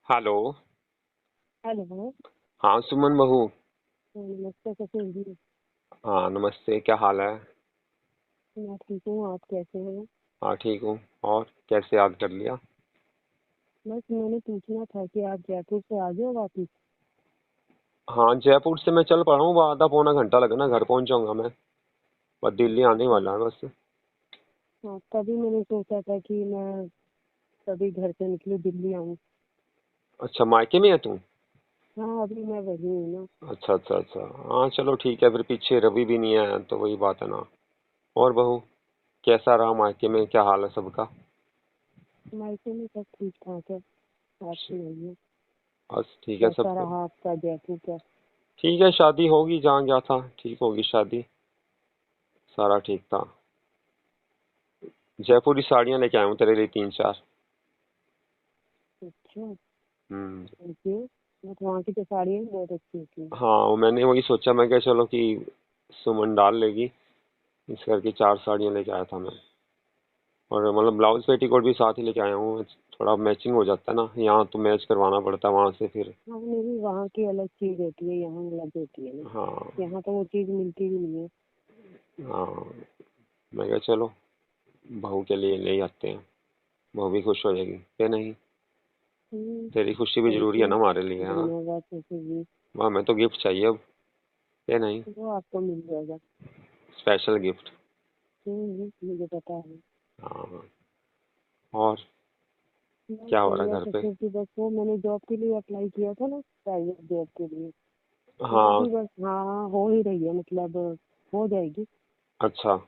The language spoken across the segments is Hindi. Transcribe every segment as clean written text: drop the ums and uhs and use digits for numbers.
हेलो। हेलो। हाँ सुमन बहू। नमस्ते सचिन जी। हाँ नमस्ते, क्या हाल है? मैं ठीक हूँ, आप कैसे हैं? हाँ ठीक हूँ। और कैसे याद कर लिया? बस मैंने पूछना था कि आप जयपुर से आ गए हो वापिस? हाँ जयपुर से मैं चल पड़ा हूँ, आधा पौना घंटा लगना, घर पहुँच जाऊंगा मैं। बस दिल्ली आने अच्छा। वाला है बस। हाँ, तभी मैंने सोचा था कि मैं तभी घर से निकली दिल्ली आऊँ। अच्छा मायके में है तू? हाँ, अभी मैं वही हूँ ना। अच्छा अच्छा अच्छा। हाँ चलो ठीक है, फिर पीछे रवि भी नहीं है तो वही बात है ना। और बहू, कैसा रहा मायके में, क्या हाल है सबका? मायके में सब ठीक ठाक है। आप सुनाइए। बस ठीक है कैसा सब। रहा आपका जयपुर का? ठीक है, शादी होगी जहाँ गया था, ठीक होगी शादी। सारा ठीक था। जयपुरी साड़ियाँ लेके आया हूँ तेरे लिए 3-4। अच्छा। हम्म। Thank you. बट वहाँ की तो साड़ियाँ बहुत अच्छी होती हैं। हाँ वो मैंने वही सोचा, मैं क्या चलो कि सुमन डाल लेगी, इस करके 4 साड़ियाँ लेके आया था मैं। और मतलब ब्लाउज पेटीकोट भी साथ ही लेके आया हूँ। थोड़ा मैचिंग हो जाता है ना, यहाँ तो मैच करवाना पड़ता है वहाँ से फिर। हाँ, नहीं, वहाँ की अलग चीज़ होती है, यहाँ अलग होती है ना। हाँ। यहाँ तो वो चीज़ मिलती भी नहीं है। हाँ मैं क्या चलो बहू के लिए ले ही आते हैं, बहू भी खुश हो जाएगी क्या नहीं। तेरी खुशी भी थैंक जरूरी है यू। ना हमारे लिए, है ना। धन्यवाद सचिन जी। वहाँ हमें तो गिफ्ट चाहिए अब, क्या नहीं। वो आपको मिल जाएगा। Special gift. मुझे पता है। हाँ। और बस क्या हो रहा है बढ़िया घर पे? सचिन जी, बस वो मैंने जॉब के लिए अप्लाई किया था ना, प्राइवेट जॉब के लिए। वो हाँ। भी बस, हाँ, हो ही रही है, मतलब हो जाएगी। अच्छा।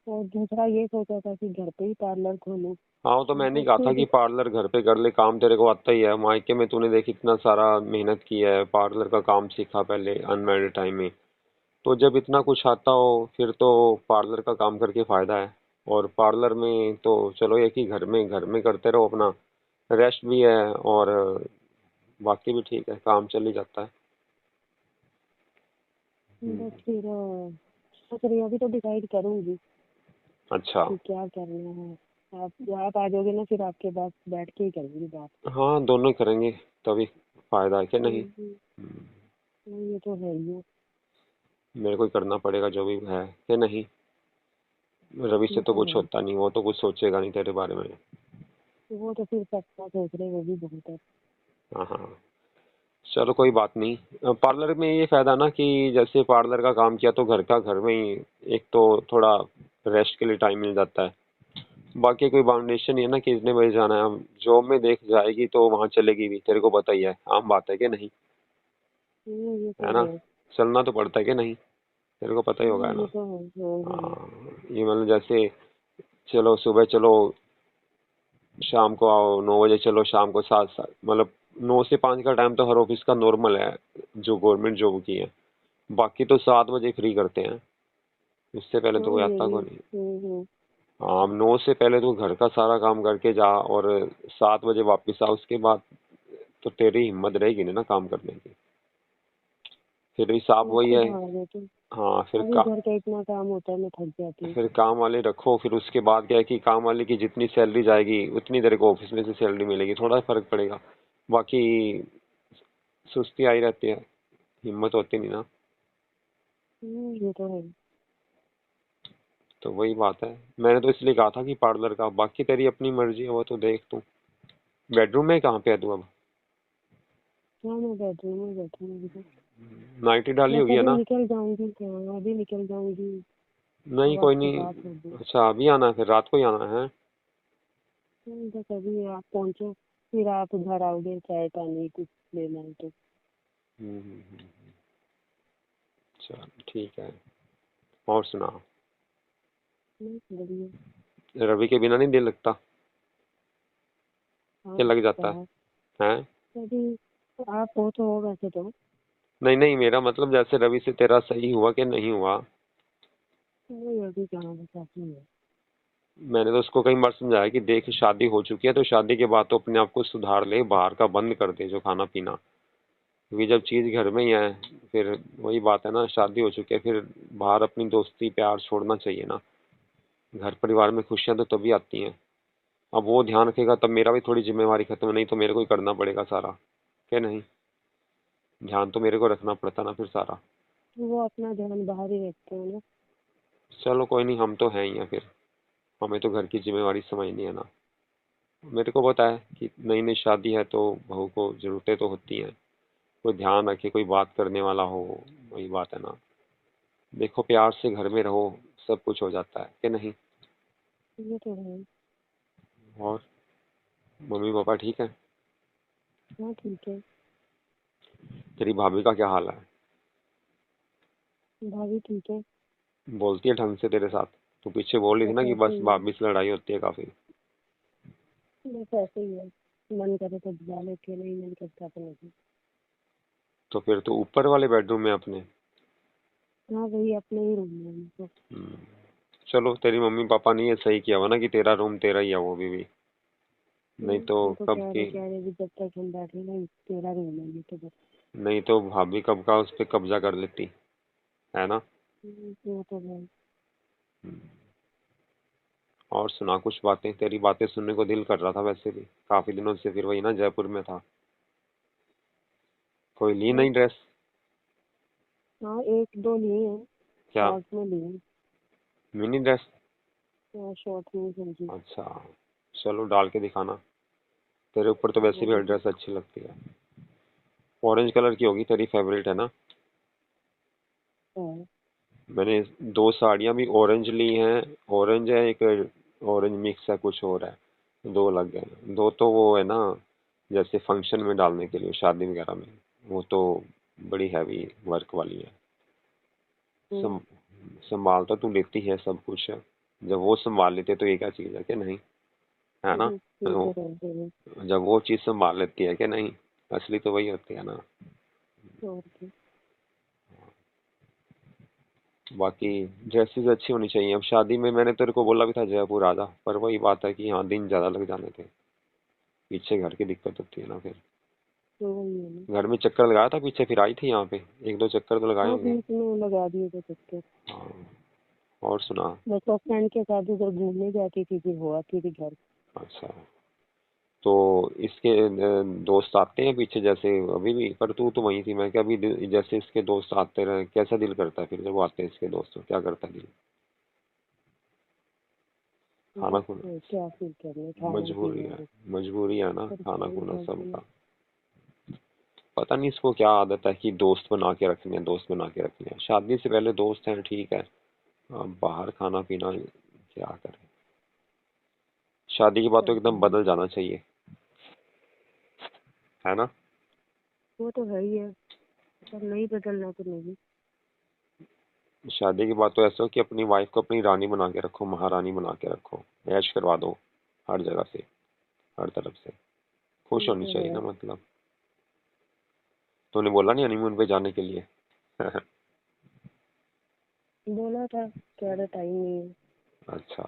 और दूसरा ये सोचा था कि घर पे ही पार्लर खोलूँ। हाँ वो तो मैंने तो ही कहा था खुद। कि पार्लर घर पे कर ले, काम तेरे को आता ही है, मायके में तूने देख इतना सारा मेहनत किया है, पार्लर का काम सीखा पहले अनमैरिड टाइम में। तो जब इतना कुछ आता हो फिर तो पार्लर का काम करके फायदा है। और पार्लर में तो चलो एक ही घर में करते रहो अपना, रेस्ट भी है और बाकी भी ठीक है, काम चल ही जाता है। बस हम्म। फिर सोच रही हूँ, अभी तो डिसाइड करूंगी अच्छा। कि क्या करना है। आप आ जाओगे ना, फिर आपके पास बैठ के ही करूंगी बात। हाँ दोनों ही करेंगे, तभी फायदा है क्या नहीं। हम्म, ये तो है ही है। मेरे को ही करना पड़ेगा जो भी है क्या नहीं। रवि से ये तो तो कुछ है। होता नहीं, वो तो कुछ सोचेगा नहीं तेरे बारे में। वो तो फिर सपना सोच रहे, वो भी बहुत है। हाँ हाँ। चलो कोई बात नहीं, पार्लर में ये फायदा ना कि जैसे पार्लर का काम किया तो घर का घर में ही, एक तो थोड़ा रेस्ट के लिए टाइम मिल जाता है। बाकी कोई बाउंडेशन नहीं है ना कि इतने बजे जाना है, हम जॉब में देख जाएगी तो वहां चलेगी भी, तेरे को पता ही है, आम बात है कि नहीं, ये तो है ना। है। चलना तो पड़ता है कि नहीं, तेरे को पता ही होगा, है ये ना। तो है। हाँ, हाँ। हाँ। ये मतलब जैसे चलो सुबह चलो, शाम को आओ 9 बजे, चलो शाम को 7 7 मतलब 9 से 5 का टाइम तो हर ऑफिस का नॉर्मल है, जो गवर्नमेंट जॉब की है। बाकी तो 7 बजे फ्री करते हैं, उससे पहले तो हाँ, कोई ये आता भी। को नहीं। हाँ अब 9 से पहले तो घर का सारा काम करके जा और 7 बजे वापस आ, उसके बाद तो तेरी हिम्मत रहेगी नहीं ना काम करने की। फिर भी साहब वही तो है। हाँ, वो तो हाँ अभी घर का इतना काम होता है, मैं थक जाती हूँ। फिर काम वाले रखो, फिर उसके बाद क्या है कि काम वाले की जितनी सैलरी जाएगी उतनी तेरे को ऑफिस में से सैलरी मिलेगी, थोड़ा फर्क पड़ेगा। बाकी सुस्ती आई रहती है, हिम्मत होती नहीं ना। ये तो है। तो वही बात है, मैंने तो इसलिए कहा था कि पार्लर का, बाकी तेरी अपनी मर्जी है, वो तो देख तू। बेडरूम में कहाँ पे है तू अब? हाँ, मैं बेडरूम में बैठी हूँ अभी तो। नाइटी डाली बस होगी है अभी ना। निकल जाऊंगी, हाँ, अभी निकल जाऊंगी। नहीं अब कोई आपसे नहीं। बात होगी। अच्छा अभी आना है, फिर रात को ही आना है? बस अभी आप पहुंचो, फिर आप घर आओगे, चाय पानी कुछ लेना है तो। चल ठीक है। और सुना। बढ़िया। रवि के बिना नहीं दिल लगता? हाँ, क्या लग लगता जाता है। है? हैं? अभी आप हो तो हो वैसे तो। नहीं नहीं, मेरा मतलब जैसे रवि से तेरा सही हुआ कि नहीं हुआ। नहीं, अभी कहाँ, बस आप ही है। मैंने तो उसको कई बार समझाया कि देख शादी हो चुकी है तो शादी के बाद तो अपने आप को सुधार ले, बाहर का बंद कर दे जो खाना पीना, क्योंकि जब चीज घर में ही है, फिर वही बात है ना, शादी हो चुकी है फिर बाहर अपनी दोस्ती प्यार छोड़ना चाहिए ना। घर परिवार में खुशियां तो तभी आती हैं। अब वो ध्यान रखेगा तब मेरा भी थोड़ी जिम्मेवारी खत्म, नहीं तो मेरे को ही करना पड़ेगा सारा, क्या नहीं? ध्यान तो मेरे को रखना पड़ता ना फिर सारा। वो अपना ध्यान बाहर ही रखते हैं ना। चलो कोई नहीं, हम तो हैं ही हैं फिर, हमें तो घर की जिम्मेवारी समझनी है ना। मेरे को पता है कि नई नई शादी है तो बहू को जरूरतें तो होती हैं, कोई ध्यान रखे, कोई बात करने वाला हो। वही बात है ना, देखो प्यार से घर में रहो, सब कुछ हो जाता है, कि नहीं? ये तो है। और मम्मी पापा ठीक है? हाँ ठीक है। तेरी भाभी का क्या हाल है? भाभी ठीक है। बोलती है ढंग से तेरे साथ? तू पीछे बोल रही थी बस ना कि ऐसे बस ही है। भाभी से लड़ाई होती है काफी। बस ऐसे ही है। मन करे तो बुला लेती है, नहीं मन करता तो नहीं। तो फिर तू ऊपर वाले बेडरूम में अपने। हाँ वही अपने ही रूम में उनको। हम्म, चलो तेरी मम्मी पापा ने ये सही किया हुआ ना कि तेरा रूम तेरा ही है वो भी, नहीं तो वो तो कब की। कह रहे भी जब तक हम बैठे नहीं तेरा रूम है ये तो बस। नहीं तो भाभी कब का उस पर कब्जा कर लेती, है ना? वो तो है। और सुना कुछ बातें, तेरी बातें सुनने को दिल कर रहा था वैसे भी, काफी दिनों से फिर वही ना जयपुर में था। कोई ली बस। नहीं ड्रेस? हाँ एक दो लिए हैं। क्या? शॉर्ट में लिए हैं। Mini dress? शॉर्ट में समझी। अच्छा, चलो डाल के दिखाना, तेरे ऊपर तो वैसे भी ड्रेस अच्छी लगती है। ऑरेंज कलर की होगी, तेरी फेवरेट है ना? हाँ। मैंने दो साड़ियाँ भी ऑरेंज ली हैं। ऑरेंज है एक, ऑरेंज मिक्स है, कुछ और है, दो अलग है। दो तो वो है ना, जैसे फंक्शन में डालने के लिए शादी वगैरह में, वो तो बड़ी हैवी वर्क वाली है। सम, संभाल तो तू लेती है सब कुछ है, जब वो संभाल लेते तो ये क्या चीज़ है, कि नहीं? है ना? ये तो वो- रहते हैं। जब वो चीज़ संभाल लेती है, कि नहीं? असली तो वही होती है ना। और क्या। बाकी ड्रेसेस अच्छी होनी चाहिए। अब शादी में मैंने तेरे को बोला भी था जयपुर आजा, पर वही बात है कि हाँ दिन ज़्यादा लग जाने थे, पीछे घर की दिक्कत होती है ना फिर। तो वही है ना। घर में चक्कर लगाया था पीछे, फिर आई थी यहाँ पे, एक दो चक्कर तो लगाए हाँ होंगे। बीच में लगा दिए थे चक्कर। हाँ, और सुना। बस वो फ्रेंड के साथ उधर घूमने जाती थी फिर वो आती थी घर। अच्छा, तो इसके दोस्त आते हैं पीछे जैसे अभी भी, पर तू तो वहीं थी, मैं क्या अभी जैसे इसके दोस्त आते रहे, कैसा दिल करता है फिर जब वो आते हैं इसके दोस्त, तो क्या करता है दिल? खाना बस खुना, क्या फिर करना खाना मजबूरी पीना है, है। मजबूरी है ना, पर खाना कोई खुना बात सबका। पता नहीं इसको क्या आदत है कि दोस्त बना के रखने हैं, दोस्त बना के रखने हैं, शादी से पहले दोस्त हैं ठीक है, अब बाहर खाना पीना क्या करें। शादी के बाद तो एकदम नहीं। बदल जाना चाहिए, है ना? वो तो है ही है। पर नहीं बदलना तो नहीं। शादी के बाद तो ऐसा हो कि अपनी वाइफ को अपनी रानी बना के रखो, महारानी बना के रखो, ऐश करवा दो हर जगह से, हर तरफ से, खुश ये होनी तो चाहिए है। ना मतलब। तूने बोला नहीं हनीमून पे जाने के लिए? बोला था कह रहा टाइम नहीं है। अच्छा,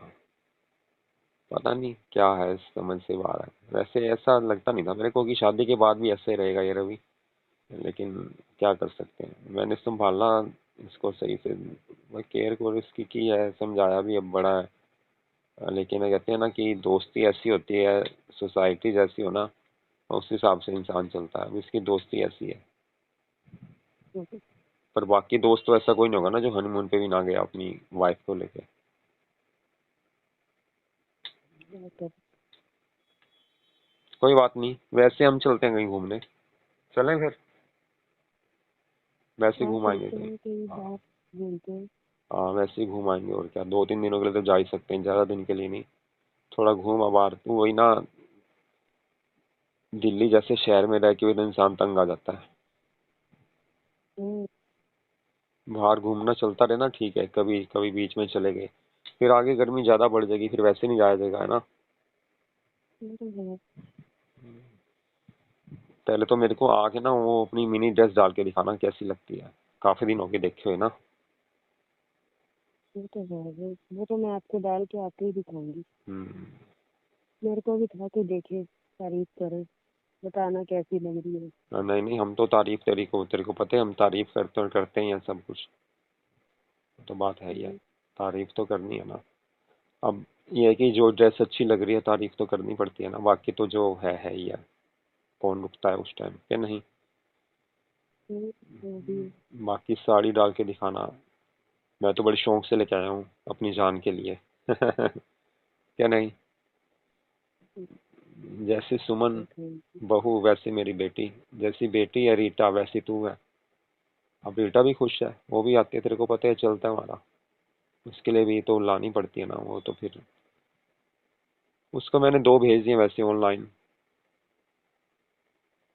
पता नहीं क्या है, समझ से बाहर है। वैसे ऐसा लगता नहीं था मेरे को कि शादी के बाद भी ऐसे रहेगा ये रवि, लेकिन क्या कर सकते हैं, मैंने संभाला इसको सही से, मैं केयर को इसकी की है, समझाया भी, अब बड़ा है। लेकिन कहते हैं ना कि दोस्ती ऐसी होती है, सोसाइटी जैसी हो ना, उस हिसाब से इंसान चलता है, अब इसकी दोस्ती ऐसी है। पर बाकी दोस्त तो ऐसा कोई नहीं होगा ना जो हनीमून पे भी ना गया अपनी वाइफ को लेके। क्या कर। कोई बात नहीं, वैसे हम चलते हैं कहीं घूमने, चलें फिर, वैसे हाँ घूम आएंगे चलते कहीं। हैं कहीं हाँ, बाहर घूमते हैं। हाँ वैसे ही घूम आएंगे, और क्या, दो तीन दिनों के लिए तो जा ही सकते हैं, ज़्यादा दिन के लिए नहीं। थोड़ा घूम आ बाहर, तू वही ना, दिल्ली जैसे शहर में रह के भी तो इंसान तंग आ जाता है। हम्म, बाहर घूमना चलता रहे ना, ठीक है, कभी कभी बीच में चले गए, फिर आगे गर्मी ज़्यादा बढ़ जाएगी, फिर वैसे नहीं जाया जाएगा, है ना? ये तो है। पहले तो मेरे को आके ना वो अपनी मिनी ड्रेस डाल के दिखाना कैसी लगती है, काफ़ी दिन हो गए देखे हुए ना। ये तो है। वो तो मैं आपको डाल के आते ही दिखाऊंगी। हम्म, मेरे को भी था कि देखे तारीफ करे बताना कैसी लग रही है। नहीं नहीं, हम तो तारीफ, तेरे को पता है हम तारीफ करते ही हैं सब कुछ, तो बात है ही है, हम्म, तारीफ तो करनी है ना। अब ये है कि जो ड्रेस अच्छी लग रही है तारीफ तो करनी पड़ती है ना, बाकी तो जो है ही है। कौन रुकता है उस टाइम पे नहीं। वो भी बाकी साड़ी डाल के दिखाना, मैं तो बड़े शौक से लेके आया हूँ अपनी जान के लिए। क्या नहीं। जैसे सुमन देखेंगे। बहू वैसे मेरी बेटी, जैसी बेटी है रीटा वैसी तू है। अब रीटा भी खुश है, वो भी आती है, तेरे को पता है चलता है हमारा। उसके लिए भी तो लानी पड़ती है ना वो तो फिर। उसको मैंने दो भेज दिए वैसे ऑनलाइन,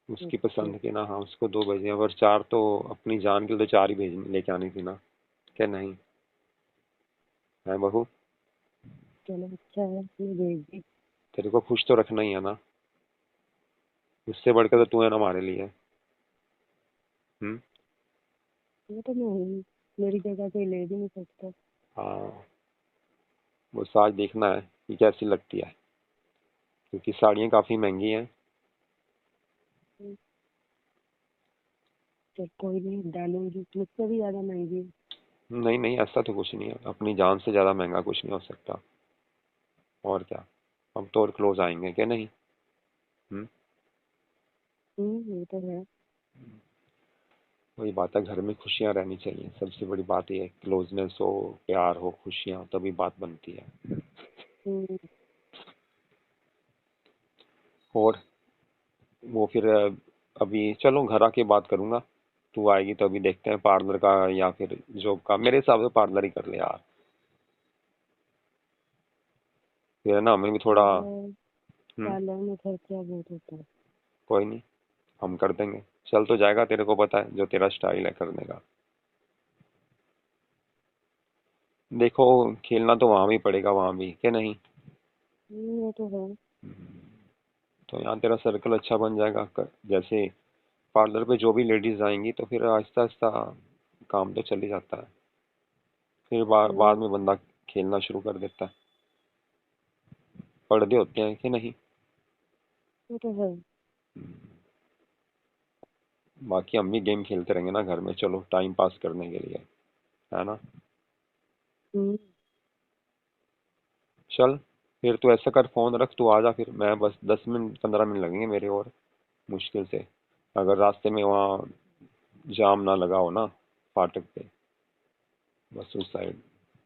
उसकी अच्छा। पसंद के ना। हाँ उसको दो भेजे हैं, और चार तो अपनी जान के लिए तो चार ही भेज लेके आनी थी ना। क्या नहीं है बहू। चलो अच्छा है, मैं भेज दी। तेरे को खुश तो रखना ही है ना, उससे बढ़कर तो तू है ना हमारे लिए। हम्म। वो तो मैं हूँ, मेरी जगह कोई ले भी नहीं सकता। हाँ, वो आज देखना है कि कैसी लगती है, क्योंकि साड़ियाँ काफ़ी महंगी हैं। तो कोई नहीं, डालूंगी, मुझसे भी ज्यादा महंगी है। नहीं नहीं, ऐसा तो कुछ नहीं है, अपनी जान से ज़्यादा महंगा कुछ नहीं हो सकता। और क्या, हम तो और क्लोज आएंगे क्या नहीं। हम्म। वो तो है। वही बात है, घर में खुशियाँ रहनी चाहिए, सबसे बड़ी बात ये है, क्लोजनेस हो, प्यार हो, खुशियाँ, तभी बात बनती है। हम्म। और वो फिर अभी चलो घर आके बात करूंगा। तू आएगी तो अभी देखते हैं पार्लर का या फिर जॉब का। मेरे हिसाब से पार्लर ही कर ले यार, फिर है ना हमें भी थोड़ा। पार्लर, हम्म। पार्लर में खर्चा बहुत होता है। कोई नहीं, हम कर देंगे। चल तो जाएगा, तेरे को पता है जो तेरा स्टाइल है करने का। देखो, खेलना तो वहां भी पड़ेगा, वहां भी क्या नहीं। वो तो है। तो यहाँ तेरा सर्कल अच्छा बन जाएगा, जैसे पार्लर पे जो भी लेडीज आएंगी तो फिर आहिस्ता आहिस्ता काम तो चल ही जाता है। फिर बाद हम्म, में बंदा खेलना शुरू कर देता है। पर्दे होते हैं कि नहीं। वो तो है। बाकी हम भी गेम खेलते रहेंगे ना घर में, चलो टाइम पास करने के लिए, है ना। हम्म। चल, फिर तू ऐसा कर, फोन रख, तू आ जा, फिर मैं बस 10 मिनट 15 मिनट लगेंगे मेरे और, मुश्किल से। अगर रास्ते में वहाँ जाम ना लगा हो ना, फाटक पे, बस उस साइड,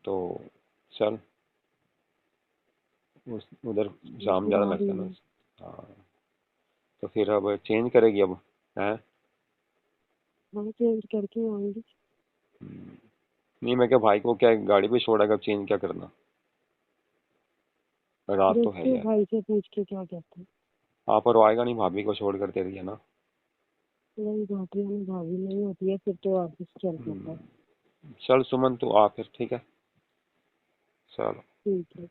तो चल। उधर जाम फिर ज़्यादा आ रही लगता है ना। हूँ। हाँ, तो फिर अब चेंज करेगी अब, है। हाँ, चेंज करके आऊंगी। नहीं, मैं क्या भाई को क्या गाड़ी पे छोड़ा, कब चेंज क्या करना, रात तो है देखते हैं, यार। भाई से पूछ के क्या कहते हैं। हाँ, पर वो आएगा नहीं, भाभी को छोड़ कर तेरी, है ना। वही भाटियों में भाभी नहीं होती है, फिर तो ऑफिस चल हम्म, पाता है। चल सुमन तू आ फिर, ठीक है। चलो। ठीक है।